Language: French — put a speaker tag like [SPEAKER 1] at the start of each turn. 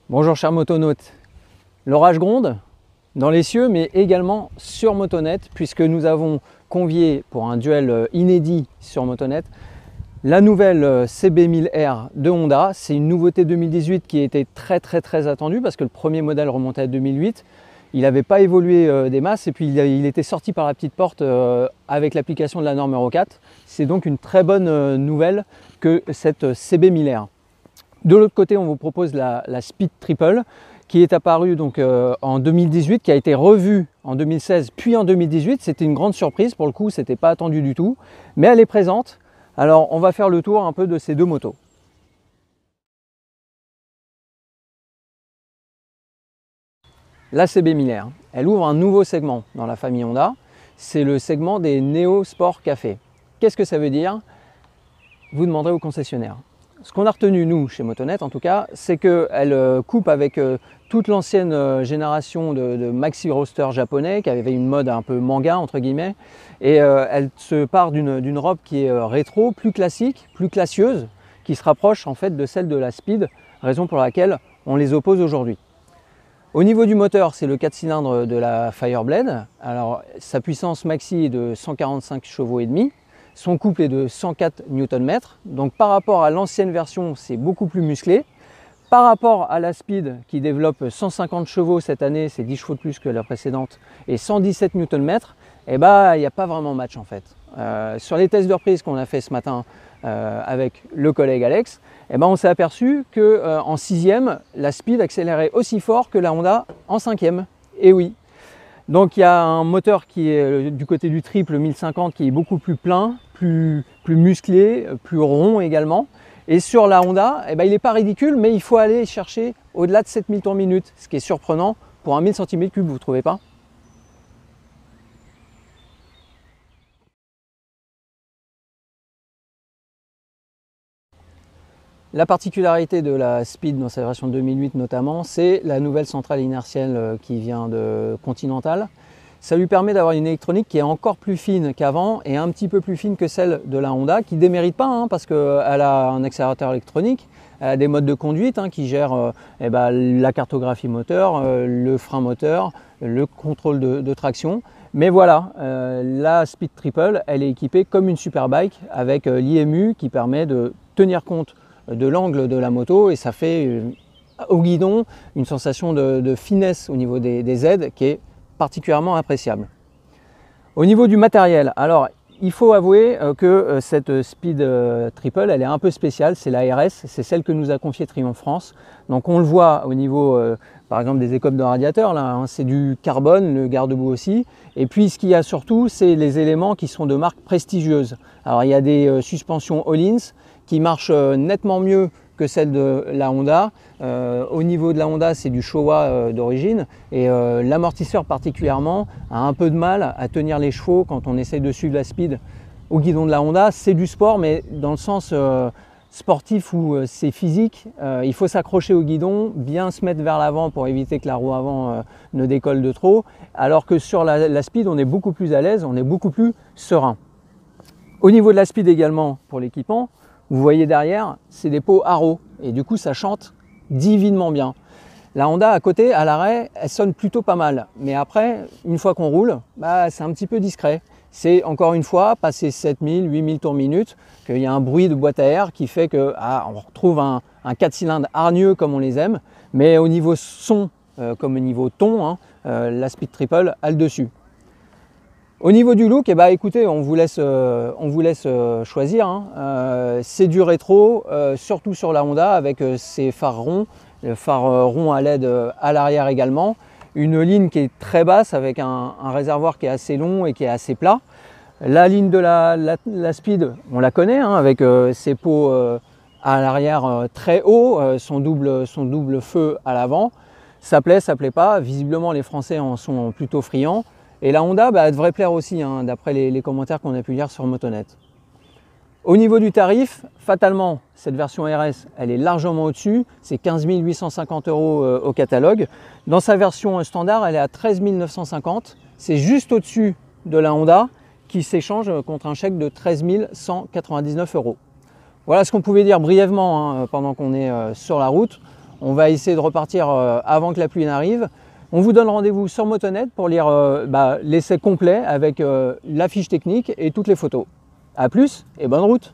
[SPEAKER 1] Bonjour chers motonautes, l'orage gronde dans les cieux mais également sur Motonet puisque nous avons convié pour un duel inédit sur Motonet la nouvelle CB1000R de Honda. C'est une nouveauté 2018 qui était très attendue parce que le premier modèle remontait à 2008. Il n'avait pas évolué des masses et puis il était sorti par la petite porte avec l'application de la norme Euro 4. C'est donc une très bonne nouvelle que cette CB1000R. De l'autre côté, on vous propose la Speed Triple qui est apparue donc, en 2018, qui a été revue en 2016 puis en 2018. C'était une grande surprise pour le coup, c'était pas attendu du tout, mais elle est présente. Alors on va faire le tour un peu de ces deux motos. La CB1000R, elle ouvre un nouveau segment dans la famille Honda, c'est le segment des Néo Sport Café. Qu'est-ce que ça veut dire? Vous demanderez au concessionnaire. Ce qu'on a retenu, nous, chez Motonet en tout cas, c'est qu'elle coupe avec toute l'ancienne génération de maxi roster japonais qui avait une mode un peu manga, entre guillemets, et elle se part d'une robe qui est rétro, plus classique, plus classieuse, qui se rapproche en fait de celle de la Speed, raison pour laquelle on les oppose aujourd'hui. Au niveau du moteur, c'est le 4 cylindres de la Fireblade. Alors, sa puissance maxi est de 145 chevaux et demi. Son couple est de 104 Nm, donc par rapport à l'ancienne version, c'est beaucoup plus musclé. Par rapport à la Speed qui développe 150 chevaux cette année, c'est 10 chevaux de plus que la précédente, et 117 Nm, eh ben, il n'y a pas vraiment match en fait. Sur les tests de reprise qu'on a fait ce matin avec le collègue Alex, eh ben, on s'est aperçu qu'en 6e, la Speed accélérait aussi fort que la Honda en 5e. Et oui. Donc il y a un moteur qui est du côté du triple 1050 qui est beaucoup plus plein, plus musclé, plus rond également. Et sur la Honda, eh ben, il n'est pas ridicule, mais il faut aller chercher au-delà de 7000 tours minute, ce qui est surprenant pour un 1000 cm3, vous ne trouvez pas? La particularité de la Speed dans sa version 2008 notamment, c'est la nouvelle centrale inertielle qui vient de Continental. Ça lui permet d'avoir une électronique qui est encore plus fine qu'avant et un petit peu plus fine que celle de la Honda, qui ne démérite pas hein, parce qu'elle a un accélérateur électronique, elle a des modes de conduite hein, qui gèrent la cartographie moteur, le frein moteur, le contrôle de traction. Mais voilà, la Speed Triple, elle est équipée comme une Superbike avec l'IMU qui permet de tenir compte de l'angle de la moto et ça fait au guidon une sensation de finesse au niveau des aides qui est particulièrement appréciable. Au niveau du matériel, alors il faut avouer que cette Speed Triple elle est un peu spéciale, c'est la RS, c'est celle que nous a confiée Triumph France. Donc on le voit au niveau par exemple des écopes de radiateur, là hein, c'est du carbone, le garde-boue aussi. Et puis ce qu'il y a surtout, c'est les éléments qui sont de marque prestigieuse. Alors il y a des suspensions Öhlins qui marchent nettement mieux que celle de la Honda. Au niveau de la Honda, c'est du Showa d'origine et l'amortisseur particulièrement a un peu de mal à tenir les chevaux quand on essaye de suivre la Speed au guidon de la Honda. C'est du sport, mais dans le sens sportif où c'est physique, il faut s'accrocher au guidon, bien se mettre vers l'avant pour éviter que la roue avant ne décolle de trop, alors que sur la Speed, on est beaucoup plus à l'aise, on est beaucoup plus serein. Au niveau de la Speed également, pour l'équipement, vous voyez derrière, c'est des pots Arrow et du coup ça chante divinement bien. La Honda à côté, à l'arrêt, elle sonne plutôt pas mal. Mais après, une fois qu'on roule, bah, c'est un petit peu discret. C'est encore une fois, passer 7000, 8000 tours minute, qu'il y a un bruit de boîte à air qui fait que on retrouve un 4 cylindres hargneux comme on les aime. Mais au niveau son, comme au niveau ton, hein, la Speed Triple a le dessus. Au niveau du look, eh ben, écoutez, on vous laisse choisir. Hein. C'est du rétro, surtout sur la Honda avec ses phares ronds, le phare rond à LED à l'arrière également. Une ligne qui est très basse avec un réservoir qui est assez long et qui est assez plat. La ligne de la Speed, on la connaît hein, avec ses pots à l'arrière très haut, son double feu à l'avant. Ça plaît pas. Visiblement, les Français en sont plutôt friands. Et la Honda, bah, elle devrait plaire aussi, hein, d'après les commentaires qu'on a pu lire sur Motonet. Au niveau du tarif, fatalement, cette version RS, elle est largement au-dessus. C'est 15 850 € au catalogue. Dans sa version standard, elle est à 13 950. C'est juste au-dessus de la Honda qui s'échange contre un chèque de 13 199 €. Voilà ce qu'on pouvait dire brièvement hein, pendant qu'on est sur la route. On va essayer de repartir avant que la pluie n'arrive. On vous donne rendez-vous sur Motonet pour lire l'essai complet avec la fiche technique et toutes les photos. A plus et bonne route!